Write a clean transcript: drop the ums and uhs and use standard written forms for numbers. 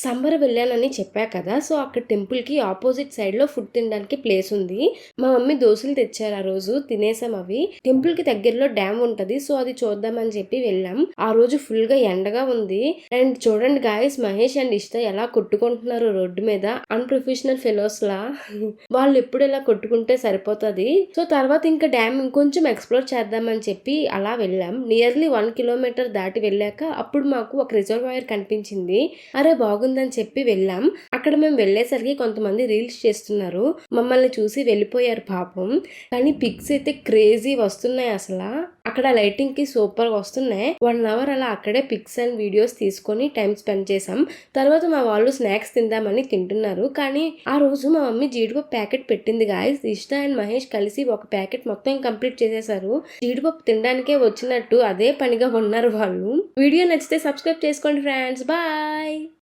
సంబర వెళ్ళానని చెప్పా కదా! సో, అక్కడ టెంపుల్‌కి ఆపోజిట్ సైడ్‌లో ఫుడ్ తినడానికి ప్లేస్ ఉంది. మా మమ్మీ దోసలు తెచ్చారు ఆ రోజు. తినేసాం అవి. టెంపుల్‌కి దగ్గరలో డ్యామ్ ఉంటది. సో, అది చూద్దామని చెప్పి వెళ్ళాం. ఆ రోజు ఫుల్‌గా ఎండగా ఉంది. అండ్ చూడండి గాయ్స్, మహేష్ అండ్ ఇషిత ఎలా కొట్టుకుంటున్నారో రోడ్డు మీద. అన్‌ప్రొఫెషనల్ ఫెలోస్‌లా. వాళ్ళెప్పుడు ఇలా కొట్టుకుంటే సరిపోతది. సో, తర్వాత ఇంకా డ్యామ్ ఇంకొంచెం ఎక్స్‌ప్లోర్ చేద్దామని చెప్పి అలా వెళ్ళాం. నియర్లీ 1 కిలోమీటర్ దాటి వెళ్ళాక అప్పుడు మాకు ఒక రిజర్వాయర్ కనిపించింది. అరే బాగుందని చెప్పి వెళ్ళాం. అక్కడ మేము వెళ్ళేసరికి కొంతమంది రీల్స్ చేస్తున్నారు. మమ్మల్ని చూసి వెళ్ళిపోయారు పాపం. కానీ పిక్స్ అయితే క్రేజీ వస్తున్నాయి అసలా. అక్కడ లైటింగ్ కి సూపర్ వస్తున్నాయి. 1 అవర్ అలా అక్కడే పిక్స్ అండ్ వీడియోస్ తీసుకొని టైం స్పెండ్ చేసాం. తర్వాత మా వాళ్ళు స్నాక్స్ తిందామని తింటున్నారు. కానీ ఆ రోజు మా మమ్మీ జీడిపప్పు ప్యాకెట్ పెట్టింది గాయ్స్. ఇష్ట అండ్ మహేష్ కలిసి ఒక ప్యాకెట్ మొత్తం కంప్లీట్ చేసేసారు. జీడిపప్పు తినడానికే వచ్చినట్టు అదే పనిగా ఉన్నారు వాళ్ళు. వీడియో నచ్చితే సబ్స్క్రైబ్ చేసుకోండి ఫ్రెండ్స్. బాయ్.